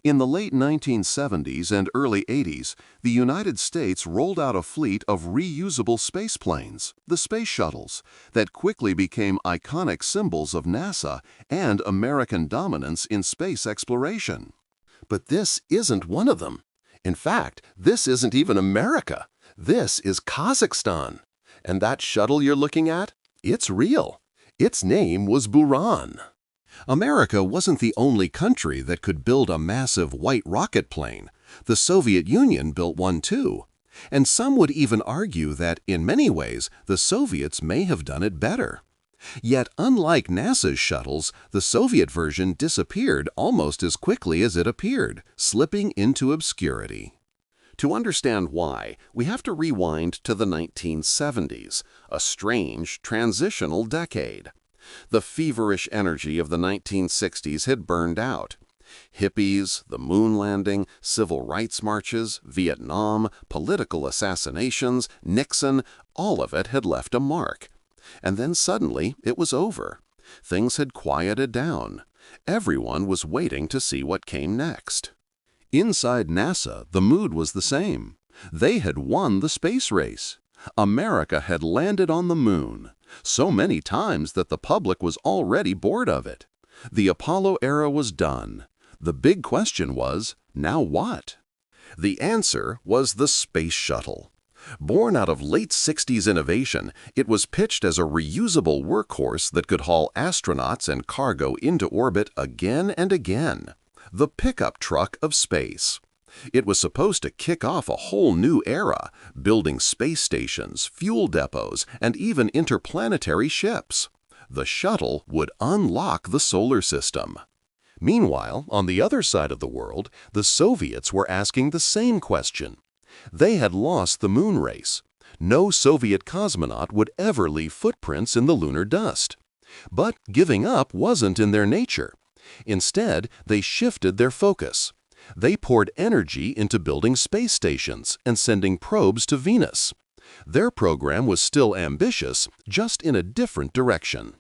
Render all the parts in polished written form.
In the late 1970s and early 80s, the United States rolled out a fleet of reusable spaceplanes, the Space Shuttles, that quickly became iconic symbols of NASA and American dominance in space exploration. But this isn't one of them. In fact, this isn't even America. This is Kazakhstan. And that shuttle you're looking at? It's real. Its name was Buran. America wasn't the only country that could build a massive white rocket plane. The Soviet Union built one too. And some would even argue that, in many ways, the Soviets may have done it better. Yet, unlike NASA's shuttles, the Soviet version disappeared almost as quickly as it appeared, slipping into obscurity. To understand why, we have to rewind to the 1970s, a strange, transitional decade. The feverish energy of the 1960s had burned out. Hippies, the moon landing, civil rights marches, Vietnam, political assassinations, Nixon, all of it had left a mark. And then suddenly it was over. Things had quieted down. Everyone was waiting to see what came next. Inside NASA, the mood was the same. They had won the space race. America had landed on the moon, so many times that the public was already bored of it. The Apollo era was done. The big question was, now what? The answer was the Space Shuttle. Born out of late 60s innovation, it was pitched as a reusable workhorse that could haul astronauts and cargo into orbit again and again. The pickup truck of space. It was supposed to kick off a whole new era, building space stations, fuel depots, and even interplanetary ships. The shuttle would unlock the solar system. Meanwhile, on the other side of the world, the Soviets were asking the same question. They had lost the moon race. No Soviet cosmonaut would ever leave footprints in the lunar dust. But giving up wasn't in their nature. Instead, they shifted their focus. They poured energy into building space stations and sending probes to Venus. Their program was still ambitious, just in a different direction.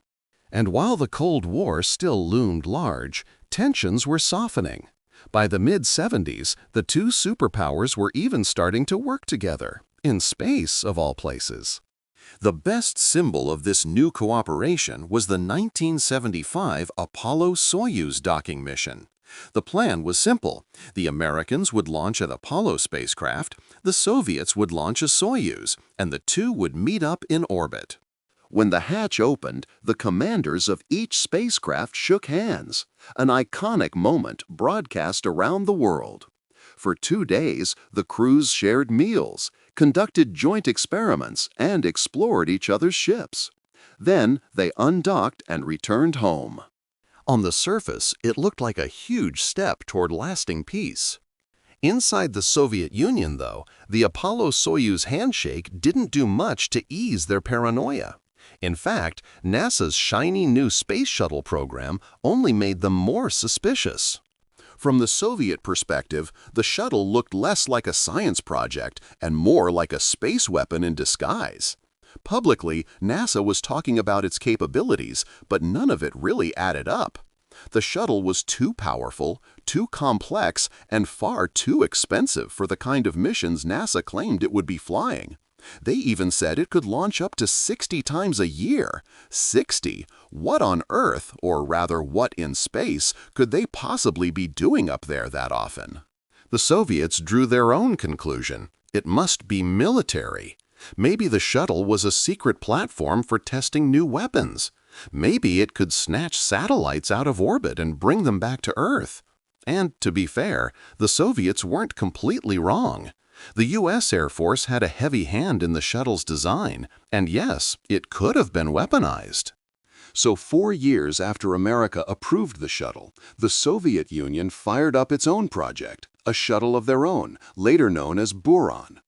And while the Cold War still loomed large, tensions were softening. By the mid-70s, the two superpowers were even starting to work together, in space of all places. The best symbol of this new cooperation was the 1975 Apollo-Soyuz docking mission. The plan was simple. The Americans would launch an Apollo spacecraft, the Soviets would launch a Soyuz, and the two would meet up in orbit. When the hatch opened, the commanders of each spacecraft shook hands, an iconic moment broadcast around the world. For 2 days, the crews shared meals, conducted joint experiments, and explored each other's ships. Then they undocked and returned home. On the surface, it looked like a huge step toward lasting peace. Inside the Soviet Union, though, the Apollo-Soyuz handshake didn't do much to ease their paranoia. In fact, NASA's shiny new Space Shuttle program only made them more suspicious. From the Soviet perspective, the shuttle looked less like a science project and more like a space weapon in disguise. Publicly, NASA was talking about its capabilities, but none of it really added up. The shuttle was too powerful, too complex, and far too expensive for the kind of missions NASA claimed it would be flying. They even said it could launch up to 60 times a year. 60? What on Earth, or rather what in space, could they possibly be doing up there that often? The Soviets drew their own conclusion. It must be military. Maybe the shuttle was a secret platform for testing new weapons. Maybe it could snatch satellites out of orbit and bring them back to Earth. And, to be fair, the Soviets weren't completely wrong. The U.S. Air Force had a heavy hand in the shuttle's design, and yes, it could have been weaponized. So 4 years after America approved the shuttle, the Soviet Union fired up its own project, a shuttle of their own, later known as Buran.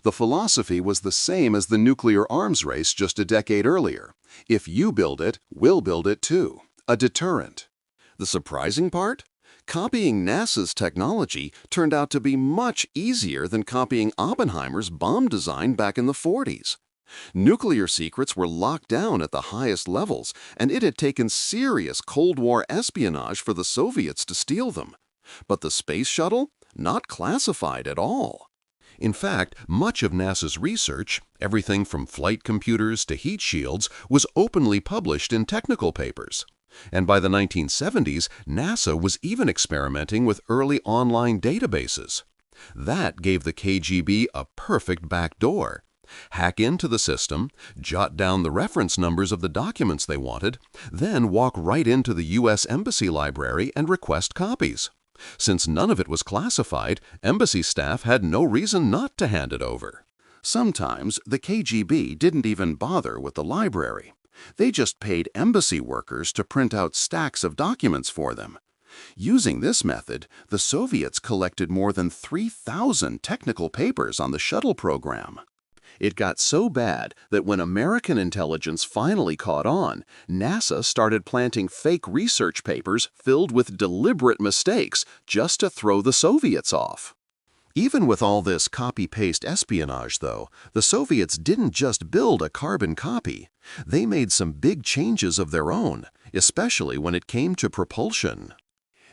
The philosophy was the same as the nuclear arms race just a decade earlier. If you build it, we'll build it too. A deterrent. The surprising part? Copying NASA's technology turned out to be much easier than copying Oppenheimer's bomb design back in the 40s. Nuclear secrets were locked down at the highest levels, and it had taken serious Cold War espionage for the Soviets to steal them. But the Space Shuttle? Not classified at all. In fact, much of NASA's research, everything from flight computers to heat shields, was openly published in technical papers. And by the 1970s, NASA was even experimenting with early online databases. That gave the KGB a perfect backdoor. Hack into the system, jot down the reference numbers of the documents they wanted, then walk right into the U.S. Embassy library and request copies. Since none of it was classified, embassy staff had no reason not to hand it over. Sometimes the KGB didn't even bother with the library. They just paid embassy workers to print out stacks of documents for them. Using this method, the Soviets collected more than 3,000 technical papers on the shuttle program. It got so bad that when American intelligence finally caught on, NASA started planting fake research papers filled with deliberate mistakes just to throw the Soviets off. Even with all this copy-paste espionage, though, the Soviets didn't just build a carbon copy. They made some big changes of their own, especially when it came to propulsion.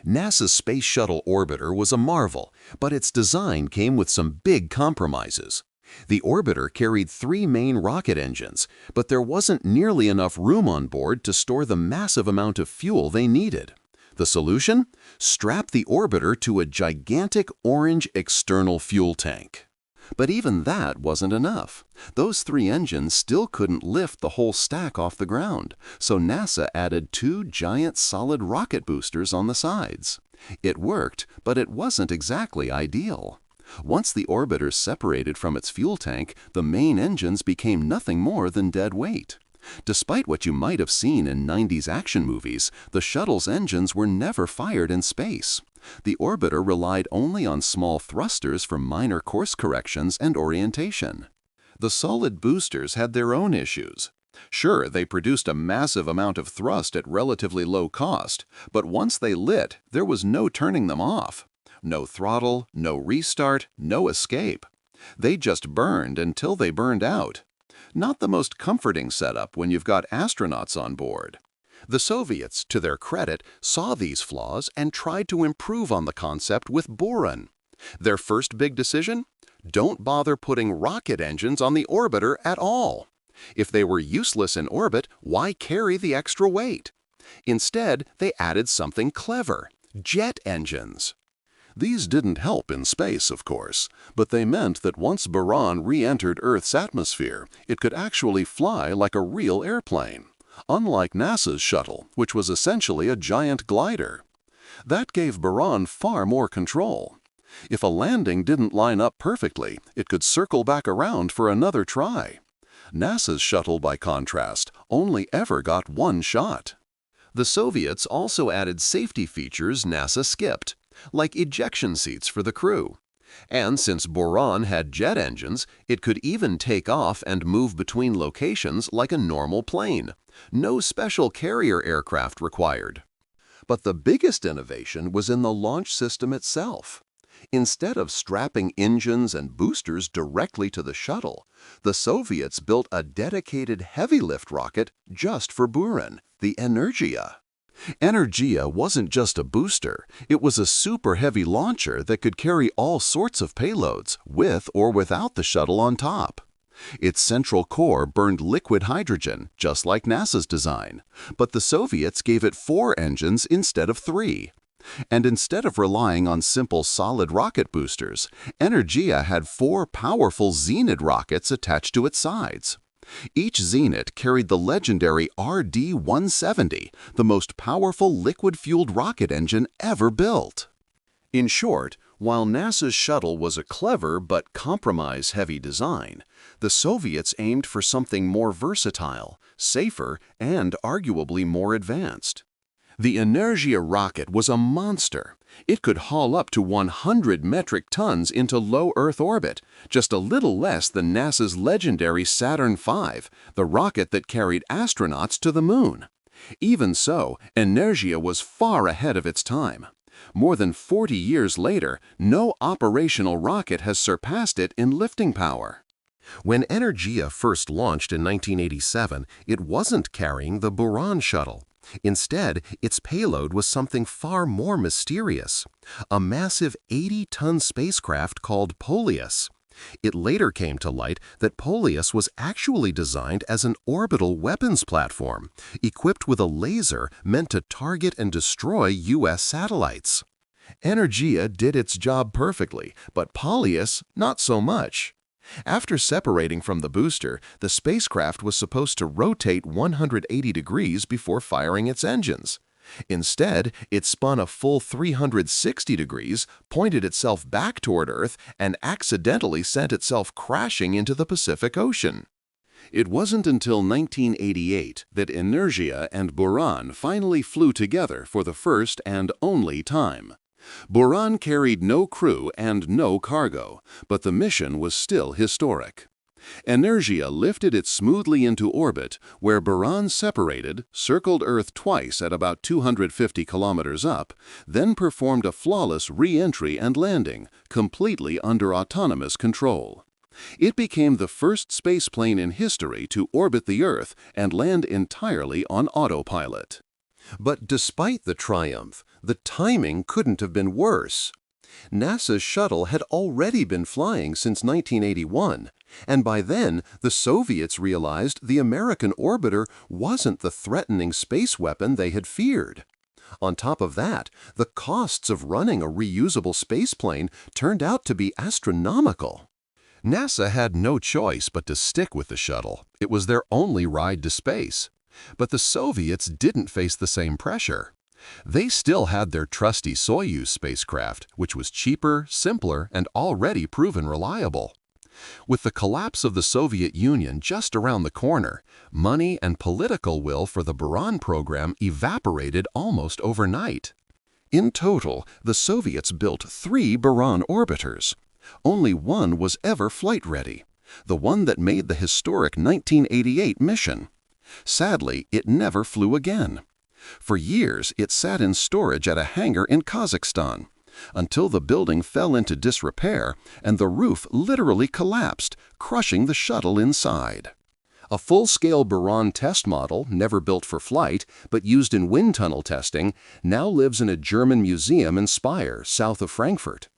NASA's Space Shuttle orbiter was a marvel, but its design came with some big compromises. The orbiter carried 3 main rocket engines, but there wasn't nearly enough room on board to store the massive amount of fuel they needed. The solution? Strap the orbiter to a gigantic orange external fuel tank. But even that wasn't enough. Those 3 engines still couldn't lift the whole stack off the ground, so NASA added 2 giant solid rocket boosters on the sides. It worked, but it wasn't exactly ideal. Once the orbiter separated from its fuel tank, the main engines became nothing more than dead weight. Despite what you might have seen in 90s action movies, the shuttle's engines were never fired in space. The orbiter relied only on small thrusters for minor course corrections and orientation. The solid boosters had their own issues. Sure, they produced a massive amount of thrust at relatively low cost, but once they lit, there was no turning them off. No throttle, no restart, no escape. They just burned until they burned out. Not the most comforting setup when you've got astronauts on board. The Soviets, to their credit, saw these flaws and tried to improve on the concept with Buran. Their first big decision? Don't bother putting rocket engines on the orbiter at all. If they were useless in orbit, why carry the extra weight? Instead, they added something clever: jet engines. These didn't help in space, of course, but they meant that once Buran re-entered Earth's atmosphere, it could actually fly like a real airplane, unlike NASA's shuttle, which was essentially a giant glider. That gave Buran far more control. If a landing didn't line up perfectly, it could circle back around for another try. NASA's shuttle, by contrast, only ever got one shot. The Soviets also added safety features NASA skipped, like ejection seats for the crew. And since Buran had jet engines, it could even take off and move between locations like a normal plane. No special carrier aircraft required. But the biggest innovation was in the launch system itself. Instead of strapping engines and boosters directly to the shuttle, the Soviets built a dedicated heavy-lift rocket just for Buran, the Energia. Energia wasn't just a booster, it was a super-heavy launcher that could carry all sorts of payloads, with or without the shuttle on top. Its central core burned liquid hydrogen, just like NASA's design, but the Soviets gave it 4 engines instead of 3. And instead of relying on simple solid rocket boosters, Energia had 4 powerful Zenit rockets attached to its sides. Each Zenit carried the legendary RD-170, the most powerful liquid-fueled rocket engine ever built. In short, while NASA's shuttle was a clever but compromise-heavy design, the Soviets aimed for something more versatile, safer, and arguably more advanced. The Energia rocket was a monster. It could haul up to 100 metric tons into low Earth orbit, just a little less than NASA's legendary Saturn V, the rocket that carried astronauts to the moon. Even so, Energia was far ahead of its time. More than 40 years later, no operational rocket has surpassed it in lifting power. When Energia first launched in 1987, it wasn't carrying the Buran shuttle. Instead, its payload was something far more mysterious, a massive 80-ton spacecraft called Polyus. It later came to light that Polyus was actually designed as an orbital weapons platform, equipped with a laser meant to target and destroy U.S. satellites. Energia did its job perfectly, but Polyus not so much. After separating from the booster, the spacecraft was supposed to rotate 180 degrees before firing its engines. Instead, it spun a full 360 degrees, pointed itself back toward Earth, and accidentally sent itself crashing into the Pacific Ocean. It wasn't until 1988 that Energia and Buran finally flew together for the first and only time. Buran carried no crew and no cargo, but the mission was still historic. Energia lifted it smoothly into orbit, where Buran separated, circled Earth twice at about 250 kilometers up, then performed a flawless re-entry and landing, completely under autonomous control. It became the first spaceplane in history to orbit the Earth and land entirely on autopilot. But despite the triumph, the timing couldn't have been worse. NASA's shuttle had already been flying since 1981, and by then the Soviets realized the American orbiter wasn't the threatening space weapon they had feared. On top of that, the costs of running a reusable spaceplane turned out to be astronomical. NASA had no choice but to stick with the shuttle. It was their only ride to space. But the Soviets didn't face the same pressure. They still had their trusty Soyuz spacecraft, which was cheaper, simpler, and already proven reliable. With the collapse of the Soviet Union just around the corner, money and political will for the Buran program evaporated almost overnight. In total, the Soviets built 3 Buran orbiters. Only one was ever flight-ready, the one that made the historic 1988 mission. Sadly, it never flew again. For years, it sat in storage at a hangar in Kazakhstan, until the building fell into disrepair and the roof literally collapsed, crushing the shuttle inside. A full-scale Buran test model, never built for flight, but used in wind tunnel testing, now lives in a German museum in Speyer, south of Frankfurt.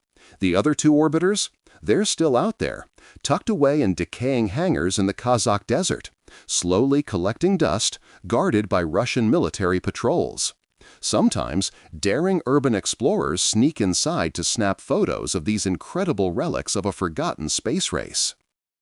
The other 2 orbiters? They're still out there, tucked away in decaying hangars in the Kazakh desert, slowly collecting dust, guarded by Russian military patrols. Sometimes, daring urban explorers sneak inside to snap photos of these incredible relics of a forgotten space race.